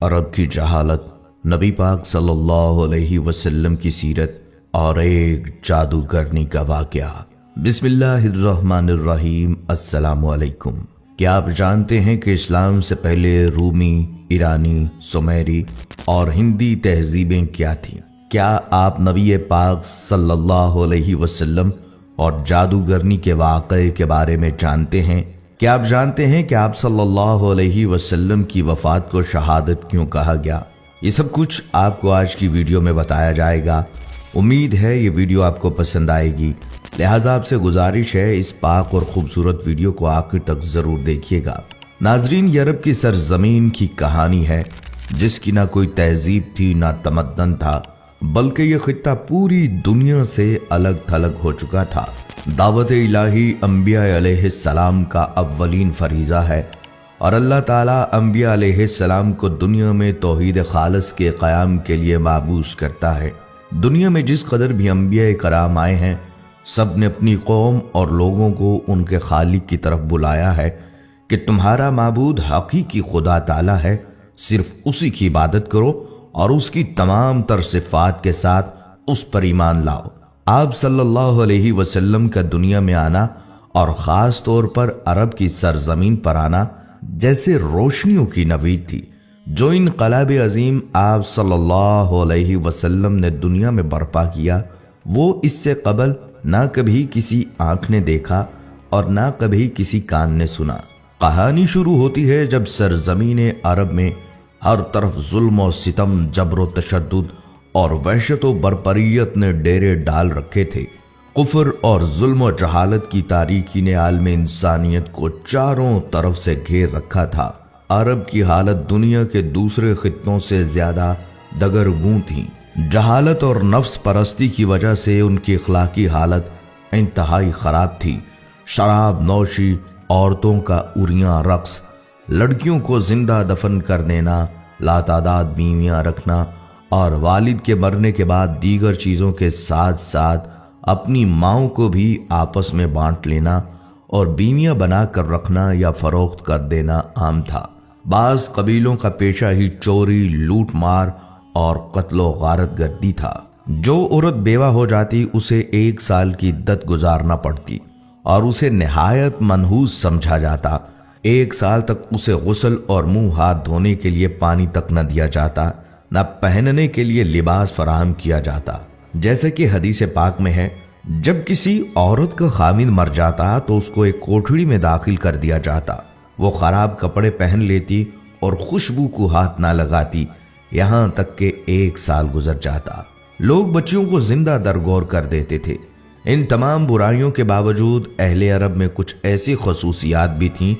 عرب کی جہالت، نبی پاک صلی اللہ علیہ وسلم کی سیرت اور ایک جادوگرنی کا واقعہ۔ بسم اللہ الرحمن الرحیم۔ السلام علیکم۔ کیا آپ جانتے ہیں کہ اسلام سے پہلے رومی، ایرانی، سومیری اور ہندی تہذیبیں کیا تھیں؟ کیا آپ نبی پاک صلی اللہ علیہ وسلم اور جادوگرنی کے واقعے کے بارے میں جانتے ہیں؟ کیا آپ جانتے ہیں کہ آپ صلی اللہ علیہ وسلم کی وفات کو شہادت کیوں کہا گیا؟ یہ سب کچھ آپ کو آج کی ویڈیو میں بتایا جائے گا۔ امید ہے یہ ویڈیو آپ کو پسند آئے گی، لہٰذا آپ سے گزارش ہے اس پاک اور خوبصورت ویڈیو کو آخر تک ضرور دیکھیے گا۔ ناظرین، یہ عرب کی سرزمین کی کہانی ہے جس کی نہ کوئی تہذیب تھی نہ تمدن تھا، بلکہ یہ خطہ پوری دنیا سے الگ تھلگ ہو چکا تھا۔ دعوت الہی انبیاء علیہ السلام کا اولین فریضہ ہے، اور اللہ تعالیٰ انبیاء علیہ السلام کو دنیا میں توحید خالص کے قیام کے لیے مبعوث کرتا ہے۔ دنیا میں جس قدر بھی انبیاء کرام آئے ہیں، سب نے اپنی قوم اور لوگوں کو ان کے خالق کی طرف بلایا ہے کہ تمہارا معبود حقیقی خدا تعالیٰ ہے، صرف اسی کی عبادت کرو اور اس کی تمام تر صفات کے ساتھ اس پر ایمان لاؤ۔ آپ صلی اللہ علیہ وسلم کا دنیا میں آنا اور خاص طور پر عرب کی سرزمین پر آنا جیسے روشنیوں کی نوید تھی۔ جو انقلاب عظیم آپ صلی اللہ علیہ وسلم نے دنیا میں برپا کیا، وہ اس سے قبل نہ کبھی کسی آنکھ نے دیکھا اور نہ کبھی کسی کان نے سنا۔ کہانی شروع ہوتی ہے جب سرزمین عرب میں ہر طرف ظلم و ستم، جبر و تشدد اور وحشت و بربریت نے ڈیرے ڈال رکھے تھے۔ کفر اور ظلم و جہالت کی تاریکی نے عالم انسانیت کو چاروں طرف سے گھیر رکھا تھا۔ عرب کی حالت دنیا کے دوسرے خطوں سے زیادہ دگرگوں تھی۔ جہالت اور نفس پرستی کی وجہ سے ان کی اخلاقی حالت انتہائی خراب تھی۔ شراب نوشی، عورتوں کا عریاں رقص، لڑکیوں کو زندہ دفن کر دینا، لاتعداد بیویاں رکھنا اور والد کے مرنے کے بعد دیگر چیزوں کے ساتھ ساتھ اپنی ماؤں کو بھی آپس میں بانٹ لینا اور بیویاں بنا کر رکھنا یا فروخت کر دینا عام تھا۔ بعض قبیلوں کا پیشہ ہی چوری، لوٹ مار اور قتل و غارت گردی تھا۔ جو عورت بیوہ ہو جاتی اسے 1 سال کی عدت گزارنا پڑتی اور اسے نہایت منحوس سمجھا جاتا۔ 1 سال تک اسے غسل اور منہ ہاتھ دھونے کے لیے پانی تک نہ دیا جاتا، نہ پہننے کے لیے لباس فراہم کیا جاتا۔ جیسے کہ حدیث پاک میں ہے، جب کسی عورت کا خامند مر جاتا تو اس کو ایک کوٹھڑی میں داخل کر دیا جاتا۔ وہ خراب کپڑے پہن لیتی اور خوشبو کو ہاتھ نہ لگاتی، یہاں تک کہ 1 سال گزر جاتا۔ لوگ بچیوں کو زندہ درگور کر دیتے تھے۔ ان تمام برائیوں کے باوجود اہل عرب میں کچھ ایسی خصوصیات بھی تھیں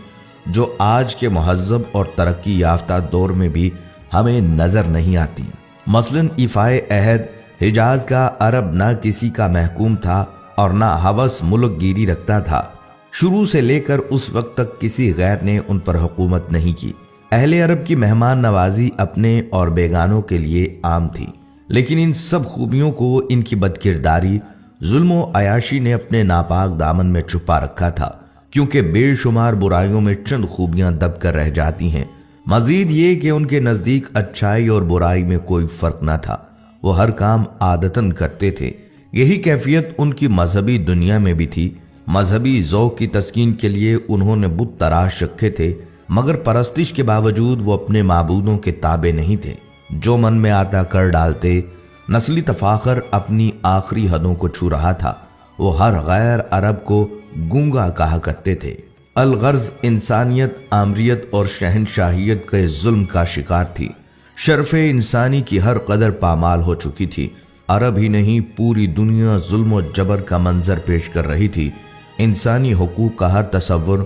جو آج کے مہذب اور ترقی یافتہ دور میں بھی ہمیں نظر نہیں آتی۔ مثلاً ایفائے عہد، حجاز کا عرب نہ کسی کا محکوم تھا اور نہ ہوس ملک گیری رکھتا تھا۔ شروع سے لے کر اس وقت تک کسی غیر نے ان پر حکومت نہیں کی۔ اہل عرب کی مہمان نوازی اپنے اور بیگانوں کے لیے عام تھی، لیکن ان سب خوبیوں کو ان کی بدکرداری، ظلم و عیاشی نے اپنے ناپاک دامن میں چھپا رکھا تھا، کیونکہ بے شمار برائیوں میں چند خوبیاں دب کر رہ جاتی ہیں۔ مزید یہ کہ ان کے نزدیک اچھائی اور برائی میں کوئی فرق نہ تھا، وہ ہر کام عادتاً کرتے تھے۔ یہی کیفیت ان کی مذہبی دنیا میں بھی تھی۔ مذہبی ذوق کی تسکین کے لیے انہوں نے بت تراش رکھے تھے، مگر پرستش کے باوجود وہ اپنے معبودوں کے تابع نہیں تھے۔ جو من میں آتا کر ڈالتے۔ نسلی تفاخر اپنی آخری حدوں کو چھو رہا تھا۔ وہ ہر غیر عرب کو گونگا کہا کرتے تھے۔ الغرض انسانیت، آمریت اور شہنشاہیت کے ظلم کا شکار تھی۔ شرف انسانی کی ہر قدر پامال ہو چکی تھی۔ عرب ہی نہیں، پوری دنیا ظلم و جبر کا منظر پیش کر رہی تھی۔ انسانی حقوق کا ہر تصور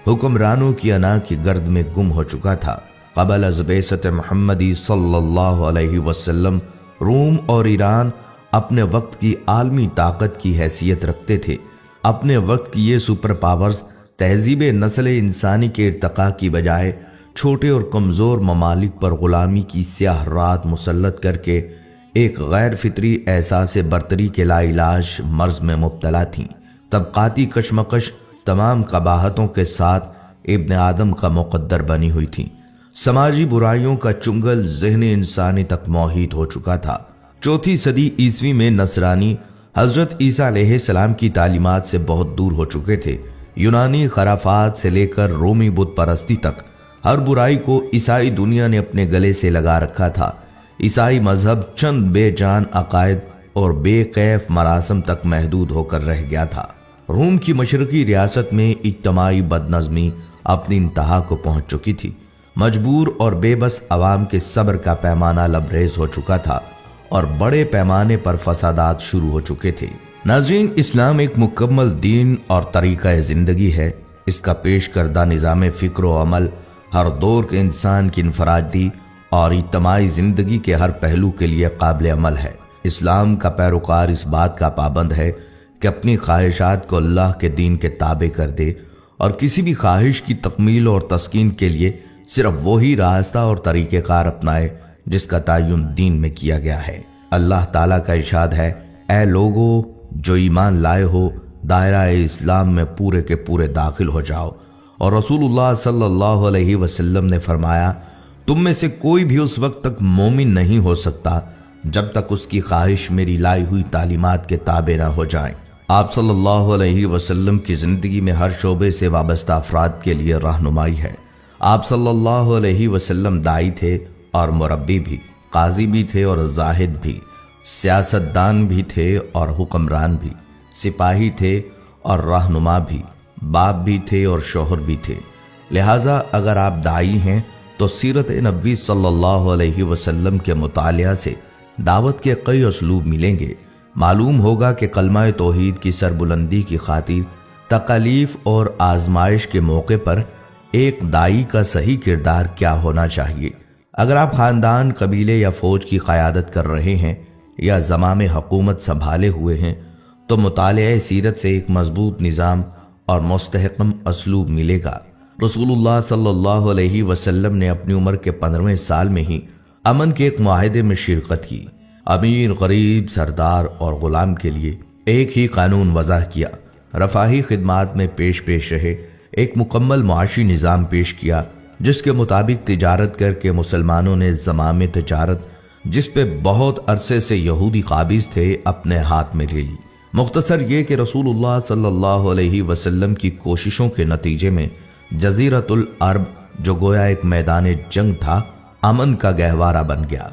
حکمرانوں کی انا کی گرد میں گم ہو چکا تھا۔ قبل از بعثت محمدی صلی اللہ علیہ وسلم روم اور ایران اپنے وقت کی عالمی طاقت کی حیثیت رکھتے تھے۔ اپنے وقت کی یہ سپر پاورز تہذیب نسل انسانی کے ارتقاء کی بجائے چھوٹے اور کمزور ممالک پر غلامی کی سیاہ رات مسلط کر کے ایک غیر فطری احساس برتری کے لا علاج مرض میں مبتلا تھیں۔ طبقاتی کشمکش تمام قباحتوں کے ساتھ ابن آدم کا مقدر بنی ہوئی تھی۔ سماجی برائیوں کا چنگل ذہن انسانی تک محیط ہو چکا تھا۔ 4 صدی عیسوی میں نصرانی حضرت عیسیٰ علیہ السلام کی تعلیمات سے بہت دور ہو چکے تھے۔ یونانی خرافات سے لے کر رومی بت پرستی تک ہر برائی کو عیسائی دنیا نے اپنے گلے سے لگا رکھا تھا۔ عیسائی مذہب چند بے جان عقائد اور بے کیف مراسم تک محدود ہو کر رہ گیا تھا۔ روم کی مشرقی ریاست میں اجتماعی بدنظمی اپنی انتہا کو پہنچ چکی تھی۔ مجبور اور بے بس عوام کے صبر کا پیمانہ لبریز ہو چکا تھا اور بڑے پیمانے پر فسادات شروع ہو چکے تھے۔ ناظرین، اسلام ایک مکمل دین اور طریقہ زندگی ہے۔ اس کا پیش کردہ نظام فکر و عمل ہر دور کے انسان کی انفرادی اور اجتماعی زندگی کے ہر پہلو کے لیے قابل عمل ہے۔ اسلام کا پیروکار اس بات کا پابند ہے کہ اپنی خواہشات کو اللہ کے دین کے تابع کر دے اور کسی بھی خواہش کی تکمیل اور تسکین کے لیے صرف وہی راستہ اور طریقہ کار اپنائے جس کا تعین دین میں کیا گیا ہے۔ اللہ تعالیٰ کا ارشاد ہے، اے لوگو جو ایمان لائے ہو، دائرہ اسلام میں پورے کے پورے داخل ہو جاؤ۔ اور رسول اللہ صلی اللہ علیہ وسلم نے فرمایا، تم میں سے کوئی بھی اس وقت تک مومن نہیں ہو سکتا جب تک اس کی خواہش میری لائی ہوئی تعلیمات کے تابع نہ ہو جائیں۔ آپ صلی اللہ علیہ وسلم کی زندگی میں ہر شعبے سے وابستہ افراد کے لیے رہنمائی ہے۔ آپ صلی اللہ علیہ وسلم داعی تھے اور مربی بھی، قاضی بھی تھے اور زاہد بھی، سیاستدان بھی تھے اور حکمران بھی، سپاہی تھے اور رہنما بھی، باپ بھی تھے اور شوہر بھی تھے۔ لہٰذا اگر آپ داعی ہیں تو سیرت نبوی صلی اللہ علیہ وسلم کے مطالعہ سے دعوت کے کئی اسلوب ملیں گے۔ معلوم ہوگا کہ کلمہ توحید کی سربلندی کی خاطر تکالیف اور آزمائش کے موقع پر ایک داعی کا صحیح کردار کیا ہونا چاہیے۔ اگر آپ خاندان، قبیلے یا فوج کی قیادت کر رہے ہیں یا زمام حکومت سنبھالے ہوئے ہیں تو مطالعہ سیرت سے ایک مضبوط نظام اور مستحکم اسلوب ملے گا۔ رسول اللہ صلی اللہ علیہ وسلم نے اپنی عمر کے 15ویں سال میں ہی امن کے ایک معاہدے میں شرکت کی۔ امیر، غریب، سردار اور غلام کے لیے ایک ہی قانون وضع کیا، رفاہی خدمات میں پیش رہے، ایک مکمل معاشی نظام پیش کیا جس کے مطابق تجارت کر کے مسلمانوں نے زمام تجارت، جس پہ بہت عرصے سے یہودی قابض تھے، اپنے ہاتھ میں لے لی۔ مختصر یہ کہ رسول اللہ صلی اللہ علیہ وسلم کی کوششوں کے نتیجے میں جزیرۃ العرب، جو گویا ایک میدان جنگ تھا، امن کا گہوارہ بن گیا۔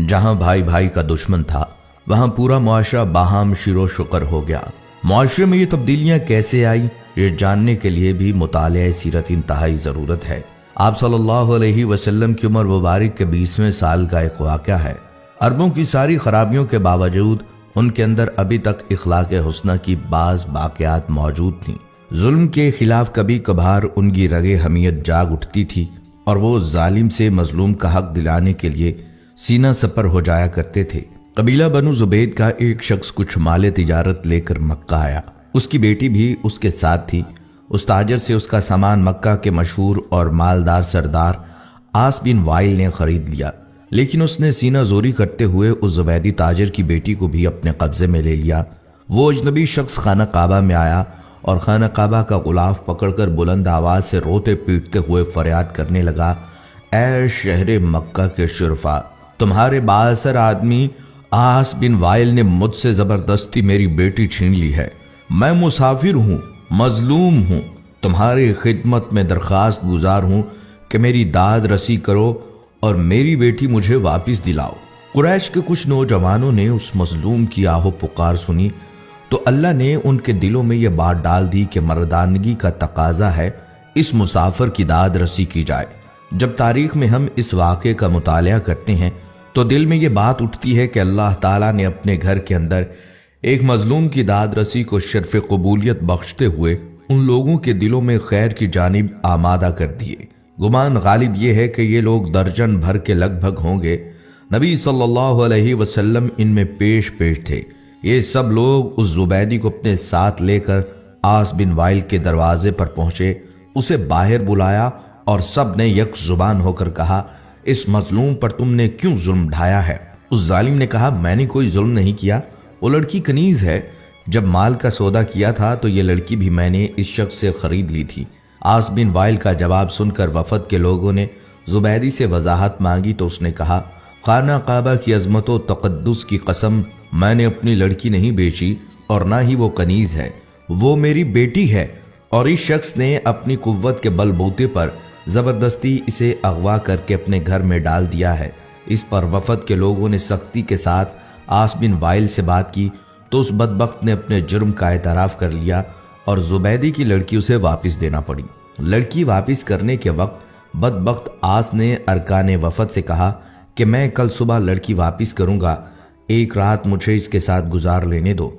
جہاں بھائی بھائی کا دشمن تھا وہاں پورا معاشرہ باہم شیر و شکر ہو گیا۔ معاشرے میں یہ تبدیلیاں کیسے آئی، یہ جاننے کے لیے بھی مطالعہ سیرت انتہائی ضرورت ہے۔ آپ صلی اللہ علیہ وسلم کی عمر مبارک کے 20ویں سال کا ایک واقعہ ہے۔ عربوں کی ساری خرابیوں کے باوجود ان کے اندر ابھی تک اخلاق حسنہ کی بعض باقیات موجود تھیں۔ ظلم کے خلاف کبھی کبھار ان کی رگ حمیت جاگ اٹھتی تھی اور وہ ظالم سے مظلوم کا حق دلانے کے لیے سینہ سپر ہو جایا کرتے تھے۔ قبیلہ بنو زبید کا ایک شخص کچھ مال تجارت لے کر مکہ آیا۔ اس کی بیٹی بھی اس کے ساتھ تھی۔ اس تاجر سے اس کا سامان مکہ کے مشہور اور مالدار سردار عاص بن وائل نے خرید لیا، لیکن اس نے سینہ زوری کرتے ہوئے اس زبیدی تاجر کی بیٹی کو بھی اپنے قبضے میں لے لیا۔ وہ اجنبی شخص خانہ کعبہ میں آیا اور خانہ کعبہ کا غلاف پکڑ کر بلند آواز سے روتے پیٹتے ہوئے فریاد کرنے لگا، اے شہر مکہ کے شرفا، تمہارے بااثر آدمی عاص بن وائل نے مجھ سے زبردستی میری بیٹی چھین لی ہے۔ میں مسافر ہوں، مظلوم ہوں، تمہاری خدمت میں درخواست گزار ہوں کہ میری داد رسی کرو اور میری بیٹی مجھے واپس دلاؤ۔ قریش کے کچھ نوجوانوں نے اس مظلوم کی آہو پکار سنی تو اللہ نے ان کے دلوں میں یہ بات ڈال دی کہ مردانگی کا تقاضا ہے اس مسافر کی داد رسی کی جائے۔ جب تاریخ میں ہم اس واقعے کا مطالعہ کرتے ہیں تو دل میں یہ بات اٹھتی ہے کہ اللہ تعالیٰ نے اپنے گھر کے اندر ایک مظلوم کی داد رسی کو شرف قبولیت بخشتے ہوئے ان لوگوں کے دلوں میں خیر کی جانب آمادہ کر دیے۔ گمان غالب یہ ہے کہ یہ لوگ درجن بھر کے لگ بھگ ہوں گے۔ نبی صلی اللہ علیہ وسلم ان میں پیش تھے۔ یہ سب لوگ اس زبیدی کو اپنے ساتھ لے کر عاص بن وائل کے دروازے پر پہنچے، اسے باہر بلایا اور سب نے یک زبان ہو کر کہا، اس مظلوم پر تم نے کیوں ظلم ڈھایا ہے؟ اس ظالم نے کہا، میں نے کوئی ظلم نہیں کیا، وہ لڑکی کنیز ہے۔ جب مال کا سودا کیا تھا تو یہ لڑکی بھی میں نے اس شخص سے خرید لی تھی۔ عاص بن وائل کا جواب سن کر وفد کے لوگوں نے زبیدی سے وضاحت مانگی تو اس نے کہا، خانہ کعبہ کی عظمت و تقدس کی قسم، میں نے اپنی لڑکی نہیں بیچی اور نہ ہی وہ کنیز ہے، وہ میری بیٹی ہے، اور اس شخص نے اپنی قوت کے بل بوتے پر زبردستی اسے اغوا کر کے اپنے گھر میں ڈال دیا ہے۔ اس پر وفد کے لوگوں نے سختی کے ساتھ عاص بن وائل سے بات کی تو اس بدبخت نے اپنے جرم کا اعتراف کر لیا اور زبیدی کی لڑکی اسے واپس دینا پڑی۔ لڑکی واپس کرنے کے وقت بدبخت عاص نے ارکان وفد سے کہا کہ میں کل صبح لڑکی واپس کروں گا، ایک رات مجھے اس کے ساتھ گزار لینے دو۔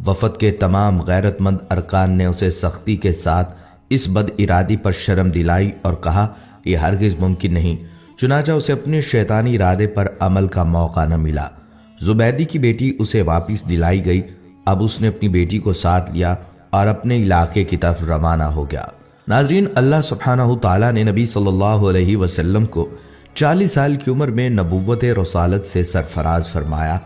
وفد کے تمام غیرت مند ارکان نے اسے سختی کے ساتھ اس بد ارادی پر شرم دلائی اور کہا یہ ہرگز ممکن نہیں، چنانچہ اسے اپنے شیطانی ارادے پر عمل کا موقع نہ ملا۔ زبیدی کی بیٹی اسے واپس دلائی گئی۔ اب اس نے اپنی بیٹی کو ساتھ لیا اور اپنے علاقے کی طرف روانہ ہو گیا۔ ناظرین، اللہ سبحانہ تعالیٰ نے نبی صلی اللہ علیہ وسلم کو 40 سال کی عمر میں نبوت رسالت سے سرفراز فرمایا۔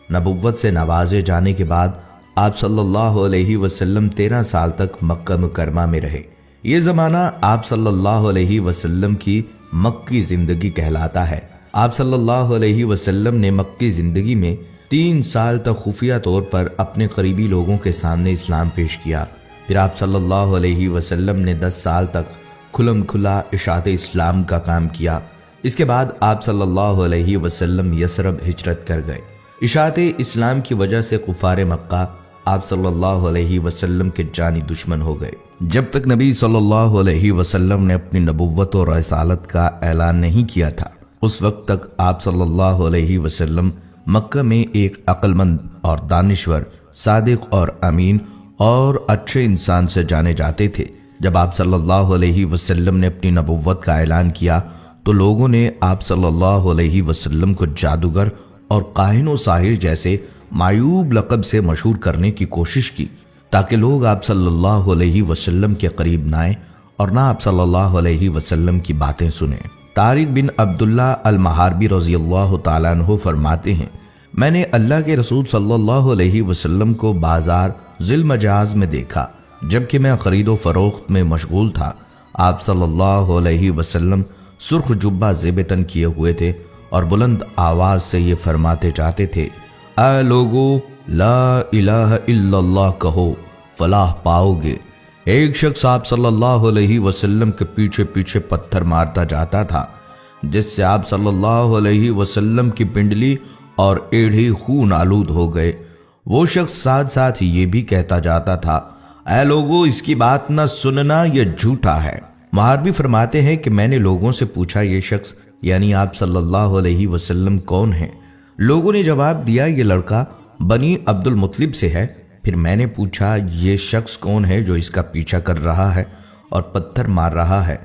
نبوت سے نوازے جانے کے بعد آپ صلی اللہ علیہ وسلم 13 سال تک مکہ مکرمہ میں رہے۔ یہ زمانہ آپ صلی اللہ علیہ وسلم کی مکی زندگی کہلاتا ہے۔ آپ صلی اللہ علیہ وسلم نے مکی زندگی میں 3 سال تک خفیہ طور پر اپنے قریبی لوگوں کے سامنے اسلام پیش کیا۔ پھر آپ صلی اللہ علیہ وسلم نے 10 سال تک کھلم کھلا اشاعت اسلام کا کام کیا۔ اس کے بعد آپ صلی اللہ علیہ وسلم یثرب ہجرت کر گئے۔ اشاعت اسلام کی وجہ سے کفار مکہ آپ صلی اللہ علیہ وسلم کے جانی دشمن ہو گئے۔ جب تک نبی صلی اللہ علیہ وسلم نے اپنی نبوت اور رسالت کا اعلان نہیں کیا تھا، اس وقت تک آپ صلی اللہ علیہ وسلم مکہ میں ایک عقل مند اور دانشور، صادق اور امین اور اچھے انسان سے جانے جاتے تھے۔ جب آپ صلی اللہ علیہ وسلم نے اپنی نبوت کا اعلان کیا تو لوگوں نے آپ صلی اللہ علیہ وسلم کو جادوگر اور کاہن و ساحر جیسے معیوب لقب سے مشہور کرنے کی کوشش کی تاکہ لوگ آپ صلی اللہ علیہ وسلم کے قریب نہ آئیں اور نہ آپ صلی اللہ علیہ وسلم کی باتیں سنیں۔ طارق بن عبداللہ المحاربی رضی اللہ تعالیٰ عنہ فرماتے ہیں، میں نے اللہ کے رسول صلی اللہ علیہ وسلم کو بازار ذی المجاز میں دیکھا جبکہ میں خرید و فروخت میں مشغول تھا۔ آپ صلی اللہ علیہ وسلم سرخ جبہ زیب تن کیے ہوئے تھے اور بلند آواز سے یہ فرماتے جاتے تھے، اے لوگو لا الہ الا اللہ کہو فلاح پاؤ گے۔ ایک شخص آپ صلی اللہ علیہ وسلم کے پیچھے پیچھے پتھر مارتا جاتا تھا جس سے آپ صلی اللہ علیہ وسلم کی پنڈلی اور ایڑھی خون آلود ہو گئے۔ وہ شخص ساتھ ساتھ یہ بھی کہتا جاتا تھا، اے لوگو اس کی بات نہ سننا، یہ جھوٹا ہے۔ محاربی فرماتے ہیں کہ میں نے لوگوں سے پوچھا یہ شخص یعنی آپ صلی اللہ علیہ وسلم کون ہیں؟ لوگوں نے جواب دیا یہ لڑکا بنی عبد المطلب سے ہے۔ پھر میں نے پوچھا یہ شخص کون ہے جو اس کا پیچھا کر رہا ہے اور پتھر مار رہا ہے؟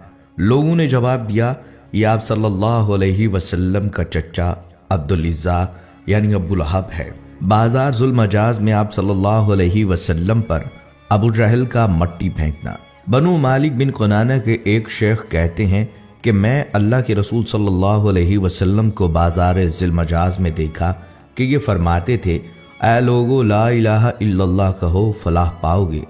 لوگوں نے جواب دیا یہ آپ صلی اللہ علیہ وسلم کا چچا عبدالعزیٰ یعنی ابو لہب ہے۔ بازار ذی المجاز میں آپ صلی اللہ علیہ وسلم پر ابو جہل کا مٹی پھینکنا۔ بنو مالک بن قنانہ کے ایک شیخ کہتے ہیں کہ میں اللہ کے رسول صلی اللہ علیہ وسلم کو بازار ذی المجاز میں دیکھا کہ یہ فرماتے تھے، اے لوگو لا الہ الا اللہ کہو فلاح پاؤ گے۔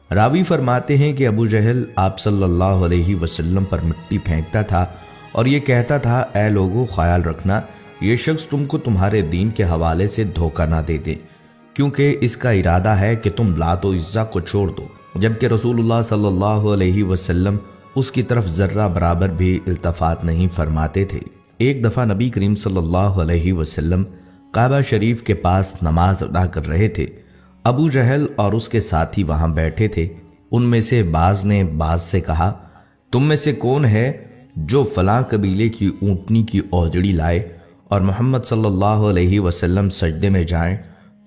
راوی فرماتے ہیں کہ ابو جہل آپ صلی اللہ علیہ وسلم پر مٹی پھینکتا تھا اور یہ کہتا تھا، اے لوگو خیال رکھنا یہ شخص تم کو تمہارے دین کے حوالے سے دھوکہ نہ دے دے، کیونکہ اس کا ارادہ ہے کہ تم لات و عزا کو چھوڑ دو، جبکہ رسول اللہ صلی اللہ علیہ وسلم اس کی طرف ذرہ برابر بھی التفات نہیں فرماتے تھے۔ ایک دفعہ نبی کریم صلی اللہ علیہ وسلم کعبہ شریف کے پاس نماز ادا کر رہے تھے۔ ابو جہل اور اس کے ساتھی وہاں بیٹھے تھے۔ ان میں سے بعض نے بعض سے کہا، تم میں سے کون ہے جو فلاں قبیلے کی اونٹنی کی اوجڑی لائے اور محمد صلی اللہ علیہ وسلم سجدے میں جائیں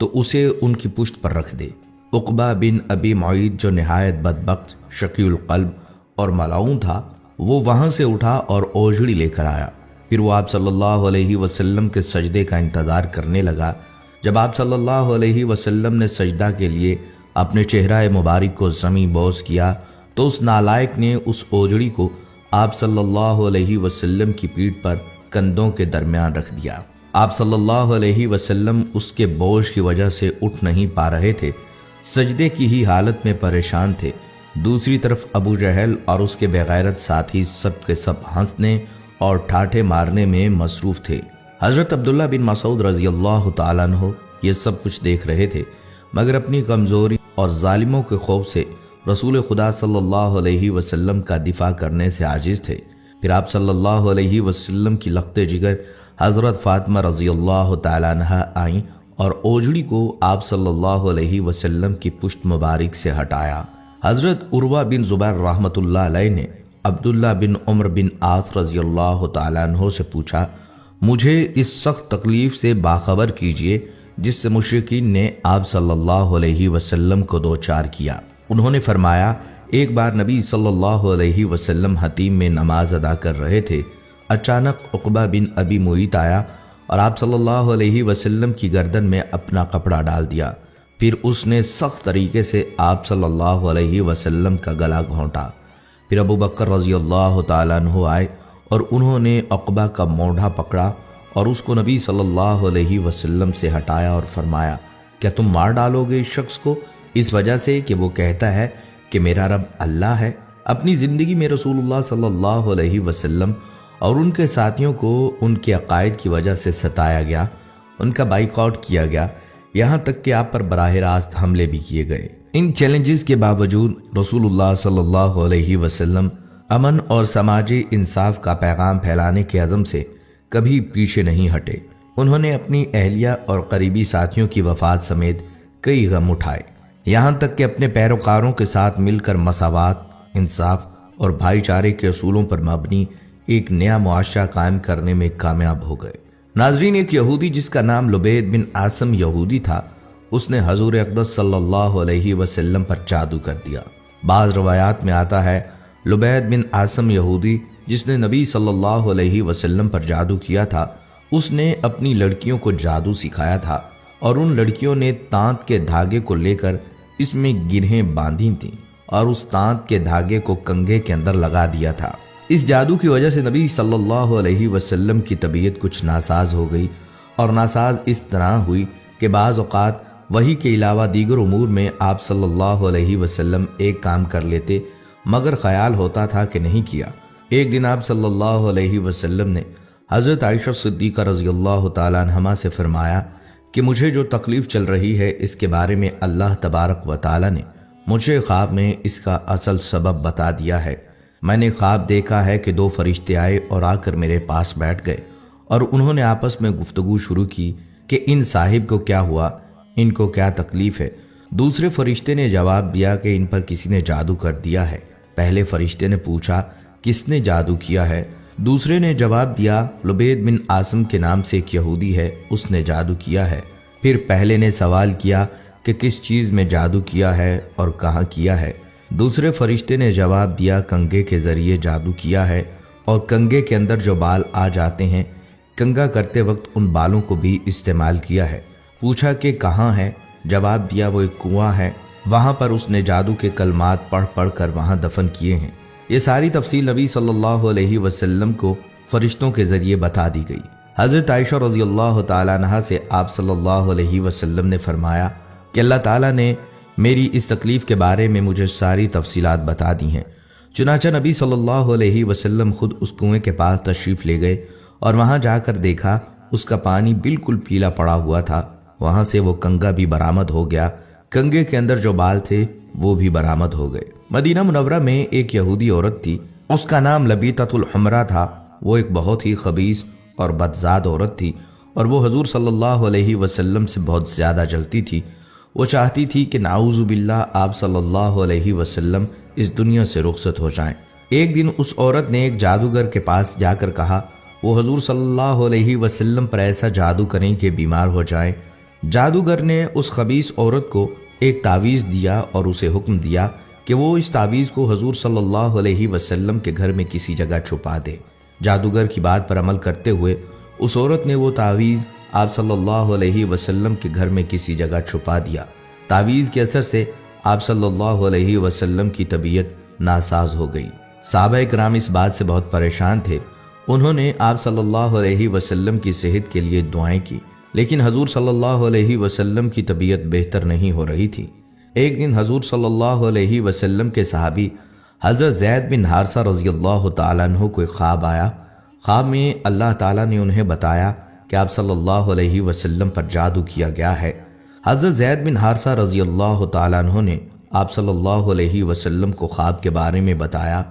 تو اسے ان کی پشت پر رکھ دے۔ عقبہ بن ابی معیط جو نہایت بدبخت، شقی القلب اور ملعون تھا، وہ وہاں سے اٹھا اور اوجڑی لے کر آیا۔ پھر وہ آپ صلی اللہ علیہ وسلم کے سجدے کا انتظار کرنے لگا۔ جب آپ صلی اللہ علیہ وسلم نے سجدہ کے لیے اپنے چہرہ مبارک کو زمیں بوس کیا تو اس نالائق نے اس اوجڑی کو آپ صلی اللہ علیہ وسلم کی پیٹھ پر کندھوں کے درمیان رکھ دیا۔ آپ صلی اللہ علیہ وسلم اس کے بوجھ کی وجہ سے اٹھ نہیں پا رہے تھے، سجدے کی ہی حالت میں پریشان تھے۔ دوسری طرف ابو جہل اور اس کے بے غیرت ساتھی سب کے سب ہنسنے اور ٹھاٹھے مارنے میں مصروف تھے۔ حضرت عبداللہ بن مسعود رضی اللہ تعالیٰ عنہ یہ سب کچھ دیکھ رہے تھے، مگر اپنی کمزوری اور ظالموں کے خوف سے رسول خدا صلی اللہ علیہ وسلم کا دفاع کرنے سے عاجز تھے۔ پھر آپ صلی اللہ علیہ وسلم کی لخت جگر حضرت فاطمہ رضی اللہ تعالیٰ عنہ آئیں اور اوجڑی کو آپ صلی اللہ علیہ وسلم کی پشت مبارک سے ہٹایا۔ حضرت عروہ بن زبیر رحمۃ اللہ علیہ نے عبداللہ بن عمر بن عاص رضی اللہ تعالیٰ عنہ سے پوچھا، مجھے اس سخت تکلیف سے باخبر کیجئے جس سے مشرکین نے آپ صلی اللہ علیہ وسلم کو دوچار کیا۔ انہوں نے فرمایا، ایک بار نبی صلی اللہ علیہ وسلم حتیم میں نماز ادا کر رہے تھے، اچانک عقبہ بن ابی معیط آیا اور آپ صلی اللہ علیہ وسلم کی گردن میں اپنا کپڑا ڈال دیا۔ پھر اس نے سخت طریقے سے آپ صلی اللہ علیہ وسلم کا گلا گھونٹا۔ پھر ابو بکر رضی اللہ تعالیٰ عنہ آئے اور انہوں نے عقبہ کا موڈھا پکڑا اور اس کو نبی صلی اللہ علیہ وسلم سے ہٹایا اور فرمایا، کیا تم مار ڈالو گے اس شخص کو اس وجہ سے کہ وہ کہتا ہے کہ میرا رب اللہ ہے؟ اپنی زندگی میں رسول اللہ صلی اللہ علیہ وسلم اور ان کے ساتھیوں کو ان کے عقائد کی وجہ سے ستایا گیا، ان کا بائیکاٹ کیا گیا، یہاں تک کہ آپ پر براہ راست حملے بھی کیے گئے۔ ان چیلنجز کے باوجود رسول اللہ صلی اللہ علیہ وسلم امن اور سماجی انصاف کا پیغام پھیلانے کے عزم سے کبھی پیچھے نہیں ہٹے۔ انہوں نے اپنی اہلیہ اور قریبی ساتھیوں کی وفات سمیت کئی غم اٹھائے، یہاں تک کہ اپنے پیروکاروں کے ساتھ مل کر مساوات، انصاف اور بھائی چارے کے اصولوں پر مبنی ایک نیا معاشرہ قائم کرنے میں کامیاب ہو گئے۔ ناظرین، ایک یہودی جس کا نام لبید بن عاصم یہودی تھا، اس نے حضور اقدس صلی اللہ علیہ وسلم پر جادو کر دیا۔ بعض روایات میں آتا ہے لبید بن عاصم یہودی جس نے نبی صلی اللہ علیہ وسلم پر جادو کیا تھا، اس نے اپنی لڑکیوں کو جادو سکھایا تھا اور ان لڑکیوں نے تانت کے دھاگے کو لے کر اس میں گرہیں باندھی تھیں اور اس تانت کے دھاگے کو کنگھے کے اندر لگا دیا تھا۔ اس جادو کی وجہ سے نبی صلی اللہ علیہ وسلم کی طبیعت کچھ ناساز ہو گئی، اور ناساز اس طرح ہوئی کہ بعض اوقات وحی کے علاوہ دیگر امور میں آپ صلی اللہ علیہ وسلم ایک کام کر لیتے، مگر خیال ہوتا تھا کہ نہیں کیا۔ ایک دن آپ صلی اللہ علیہ وسلم نے حضرت عائشہ صدیقہ رضی اللہ تعالیٰ عنہما سے فرمایا کہ مجھے جو تکلیف چل رہی ہے اس کے بارے میں اللہ تبارک و تعالیٰ نے مجھے خواب میں اس کا اصل سبب بتا دیا ہے۔ میں نے خواب دیکھا ہے کہ دو فرشتے آئے اور آ کر میرے پاس بیٹھ گئے اور انہوں نے آپس میں گفتگو شروع کی کہ ان صاحب کو کیا ہوا، ان کو کیا تکلیف ہے۔ دوسرے فرشتے نے جواب دیا کہ ان پر کسی نے جادو کر دیا ہے۔ پہلے فرشتے نے پوچھا، کس نے جادو کیا ہے؟ دوسرے نے جواب دیا، لبید بن عاصم کے نام سے ایک یہودی ہے، اس نے جادو کیا ہے۔ پھر پہلے نے سوال کیا کہ کس چیز میں جادو کیا ہے اور کہاں کیا ہے؟ دوسرے فرشتے نے جواب دیا، کنگھے کے ذریعے جادو کیا ہے اور کنگھے کے اندر جو بال آ جاتے ہیں، کنگھا کرتے وقت ان بالوں کو بھی استعمال کیا ہے۔ پوچھا کہ کہاں ہے؟ جواب دیا، وہ ایک کنواں ہے، وہاں پر اس نے جادو کے کلمات پڑھ پڑھ کر وہاں دفن کیے ہیں۔ یہ ساری تفصیل نبی صلی اللہ علیہ وسلم کو فرشتوں کے ذریعے بتا دی گئی۔ حضرت عائشہ رضی اللہ تعالیٰ عنہا سے آپ صلی اللہ علیہ وسلم نے فرمایا کہ اللہ تعالیٰ نے میری اس تکلیف کے بارے میں مجھے ساری تفصیلات بتا دی ہیں۔ چنانچہ نبی صلی اللہ علیہ وسلم خود اس کنویں کے پاس تشریف لے گئے اور وہاں جا کر دیکھا اس کا پانی بالکل پیلا پڑا ہوا تھا۔ وہاں سے وہ کنگھا بھی برآمد ہو گیا، کنگھے کے اندر جو بال تھے وہ بھی برآمد ہو گئے۔ مدینہ منورہ میں ایک یہودی عورت تھی، اس کا نام لبیطۃ الحمرا تھا۔ وہ ایک بہت ہی خبیث اور بدذات عورت تھی اور وہ حضور صلی اللہ علیہ وسلم سے بہت زیادہ جلتی تھی۔ وہ چاہتی تھی کہ نعوذ باللہ آپ صلی اللہ علیہ وسلم اس دنیا سے رخصت ہو جائیں۔ ایک دن اس عورت نے ایک جادوگر کے پاس جا کر کہا وہ حضور صلی اللہ علیہ وسلم پر ایسا جادو کریں کہ بیمار ہو جائیں۔ جادوگر نے اس خبیث عورت کو ایک تعویذ دیا اور اسے حکم دیا کہ وہ اس تعویذ کو حضور صلی اللہ علیہ وسلم کے گھر میں کسی جگہ چھپا دے۔ جادوگر کی بات پر عمل کرتے ہوئے اس عورت نے وہ تعویذ آپ صلی اللہ علیہ وسلم کے گھر میں کسی جگہ چھپا دیا۔ تعویذ کے اثر سے آپ صلی اللہ علیہ وسلم کی طبیعت ناساز ہو گئی۔ صحابہ کرام اس بات سے بہت پریشان تھے۔ انہوں نے آپ صلی اللہ علیہ وسلم کی صحت کے لیے دعائیں کی، لیکن حضور صلی اللہ علیہ وسلم کی طبیعت بہتر نہیں ہو رہی تھی۔ ایک دن حضور صلی اللہ علیہ وسلم کے صحابی حضرت زید بن حارثہ رضی اللہ تعالیٰ عنہ کو ایک خواب آیا۔ خواب میں اللہ تعالیٰ نے انہیں بتایا کہ آپ صلی اللہ علیہ وسلم پر جادو کیا گیا ہے۔ حضرت زید بن حارثہ رضی اللہ تعالیٰ عنہ نے آپ صلی اللہ علیہ وسلم کو خواب کے بارے میں بتایا۔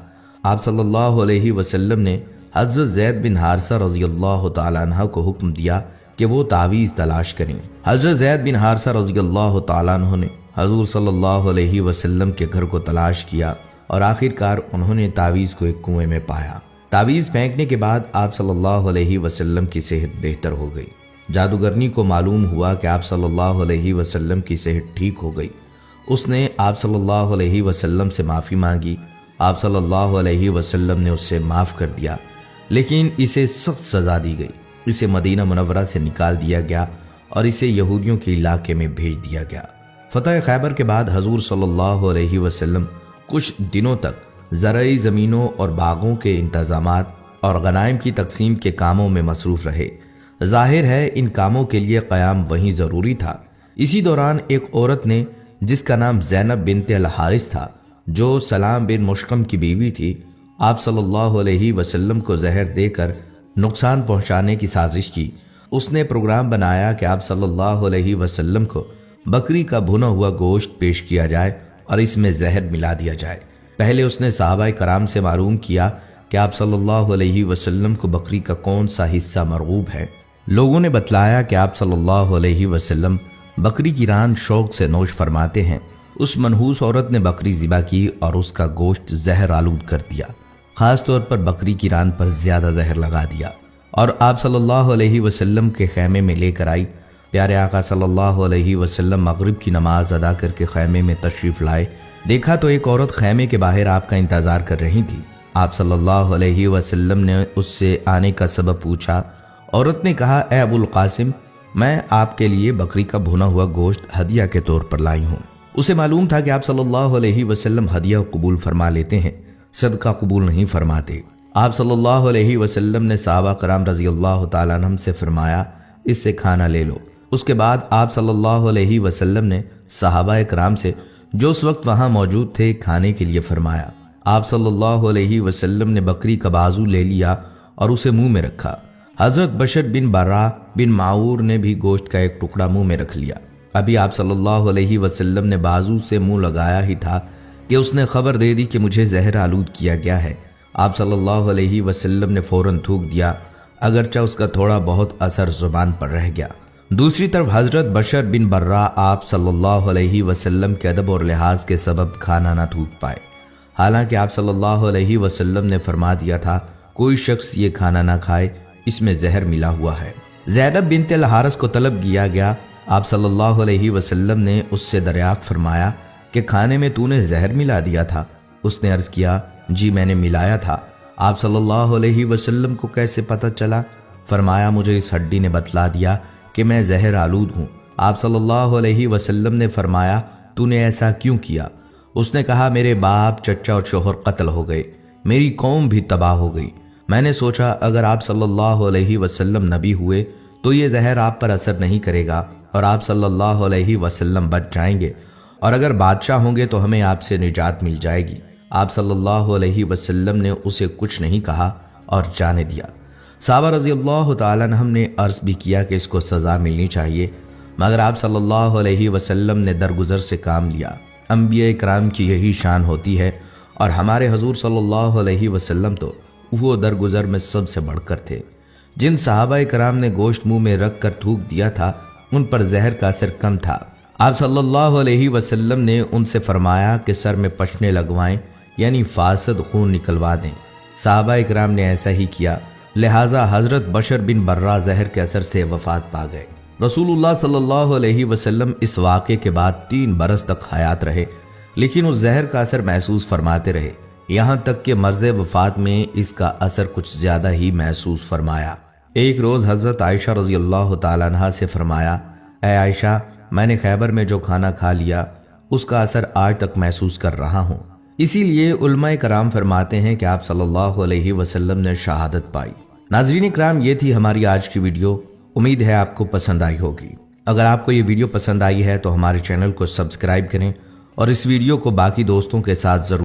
آپ صلی اللہ علیہ وسلم نے حضرت زید بن حارثہ رضی اللہ تعالیٰ عنہ کو حکم دیا کہ وہ تعویذ تلاش کریں۔ حضرت زید بن حارثہ رضی اللہ تعالیٰ عنہ نے حضور صلی اللہ علیہ وسلم کے گھر کو تلاش کیا اور آخرکار انہوں نے تعویذ کو ایک کنویں میں پایا۔ تعویذ پھینکنے کے بعد آپ صلی اللہ علیہ وسلم کی صحت بہتر ہو گئی۔ جادوگرنی کو معلوم ہوا کہ آپ صلی اللہ علیہ وسلم کی صحت ٹھیک ہو گئی۔ اس نے آپ صلی اللہ علیہ وسلم سے معافی مانگی۔ آپ صلی اللہ علیہ وسلم نے اس سے معاف کر دیا، لیکن اسے سخت سزا دی گئی۔ اسے مدینہ منورہ سے نکال دیا گیا اور اسے یہودیوں کے علاقے میں بھیج دیا گیا۔ فتح خیبر کے بعد حضور صلی اللہ علیہ وسلم کچھ دنوں تک زرعی زمینوں اور باغوں کے انتظامات اور غنائم کی تقسیم کے کاموں میں مصروف رہے۔ ظاہر ہے ان کاموں کے لیے قیام وہیں ضروری تھا۔ اسی دوران ایک عورت نے جس کا نام زینب بنت الحارث تھا، جو سلام بن مشکم کی بیوی تھی، آپ صلی اللہ علیہ وسلم کو زہر دے کر نقصان پہنچانے کی سازش کی۔ اس نے پروگرام بنایا کہ آپ صلی اللہ علیہ وسلم کو بکری کا بھنا ہوا گوشت پیش کیا جائے اور اس میں زہر ملا دیا جائے۔ پہلے اس نے صحابہ کرام سے معلوم کیا کہ آپ صلی اللہ علیہ وسلم کو بکری کا کون سا حصہ مرغوب ہے۔ لوگوں نے بتلایا کہ آپ صلی اللہ علیہ وسلم بکری کی ران شوق سے نوش فرماتے ہیں۔ اس منحوس عورت نے بکری ذبح کی اور اس کا گوشت زہر آلود کر دیا۔ خاص طور پر بکری کی ران پر زیادہ زہر لگا دیا اور آپ صلی اللہ علیہ وسلم کے خیمے میں لے کر آئی۔ پیارے آقا صلی اللہ علیہ وسلم مغرب کی نماز ادا کر کے خیمے میں تشریف لائے۔ دیکھا تو ایک عورت خیمے کے باہر آپ کا انتظار کر رہی تھی۔ آپ صلی اللہ علیہ وسلم نے اس سے آنے کا سبب پوچھا۔ عورت نے کہا، اے ابو القاسم، میں آپ کے لیے بکری کا بھنا ہوا گوشت ہدیہ کے طور پر لائی ہوں۔ اسے معلوم تھا کہ آپ صلی اللہ علیہ وسلم ہدیہ قبول فرما لیتے ہیں، صدقہ قبول نہیں فرماتے۔ آپ صلی اللہ علیہ وسلم نے صحابہ کرام رضی اللہ تعالیٰ عنہم سے فرمایا، اس سے کھانا لے لو۔ اس کے بعد آپ صلی اللہ علیہ وسلم نے صحابہ کرام سے جو اس وقت وہاں موجود تھے کھانے کے لیے فرمایا۔ آپ صلی اللہ علیہ وسلم نے بکری کا بازو لے لیا اور اسے منہ میں رکھا۔ حضرت بشر بن برا بن معور نے بھی گوشت کا ایک ٹکڑا منہ میں رکھ لیا۔ ابھی آپ صلی اللہ علیہ وسلم نے بازو سے منہ لگایا ہی تھا کہ اس نے خبر دے دی کہ مجھے زہر آلود کیا گیا ہے۔ آپ صلی اللہ علیہ وسلم نے فوراً تھوک دیا، اگرچہ اس کا تھوڑا بہت اثر زبان پر رہ گیا۔ دوسری طرف حضرت بشر بن برا آپ صلی اللہ علیہ وسلم کے ادب اور لحاظ کے سبب کھانا نہ تھوک پائے، حالانکہ آپ صلی اللہ علیہ وسلم نے فرما دیا تھا کوئی شخص یہ کھانا نہ کھائے، اس میں زہر ملا ہوا ہے۔ زینب بنت الحارث کو طلب کیا گیا۔ آپ صلی اللہ علیہ وسلم نے اس سے دریافت فرمایا کہ کھانے میں تو نے زہر ملا دیا تھا؟ اس نے عرض کیا، جی میں نے ملایا تھا۔ آپ صلی اللہ علیہ وسلم کو کیسے پتہ چلا؟ فرمایا، مجھے اس ہڈی نے بتلا دیا کہ میں زہر آلود ہوں۔ آپ صلی اللہ علیہ وسلم نے فرمایا، تو نے ایسا کیوں کیا؟ اس نے کہا، میرے باپ، چچا اور شوہر قتل ہو گئے، میری قوم بھی تباہ ہو گئی۔ میں نے سوچا اگر آپ صلی اللہ علیہ وسلم نبی ہوئے تو یہ زہر آپ پر اثر نہیں کرے گا اور آپ صلی اللہ علیہ وسلم بچ جائیں گے، اور اگر بادشاہ ہوں گے تو ہمیں آپ سے نجات مل جائے گی۔ آپ صلی اللہ علیہ وسلم نے اسے کچھ نہیں کہا اور جانے دیا۔ صحابہ رضی اللہ تعالیٰ عنہم نے عرض بھی کیا کہ اس کو سزا ملنی چاہیے، مگر آپ صلی اللہ علیہ وسلم نے درگزر سے کام لیا۔ انبیاء کرام کی یہی شان ہوتی ہے، اور ہمارے حضور صلی اللہ علیہ وسلم تو وہ درگزر میں سب سے بڑھ کر تھے۔ جن صحابہ کرام نے گوشت منہ میں رکھ کر تھوک دیا تھا ان پر زہر کا اثر کم تھا۔ آپ صلی اللہ علیہ وسلم نے ان سے فرمایا کہ سر میں پشنے لگوائیں، یعنی فاسد خون نکلوا دیں۔ صحابہ کرام نے ایسا ہی کیا، لہٰذا حضرت بشر بن برا زہر کے اثر سے وفات پا گئے۔ رسول اللہ صلی اللہ علیہ وسلم اس واقعے کے بعد 3 برس تک حیات رہے، لیکن اس زہر کا اثر محسوس فرماتے رہے، یہاں تک کہ مرض وفات میں اس کا اثر کچھ زیادہ ہی محسوس فرمایا۔ ایک روز حضرت عائشہ رضی اللہ تعالیٰ عنہا سے فرمایا، اے عائشہ، میں نے خیبر میں جو کھانا کھا لیا اس کا اثر آج تک محسوس کر رہا ہوں۔ اسی لیے علماء کرام فرماتے ہیں کہ آپ صلی اللہ علیہ وسلم نے شہادت پائی۔ ناظرین کرام، یہ تھی ہماری آج کی ویڈیو، امید ہے آپ کو پسند آئی ہوگی۔ اگر آپ کو یہ ویڈیو پسند آئی ہے تو ہمارے چینل کو سبسکرائب کریں اور اس ویڈیو کو باقی دوستوں کے ساتھ ضرور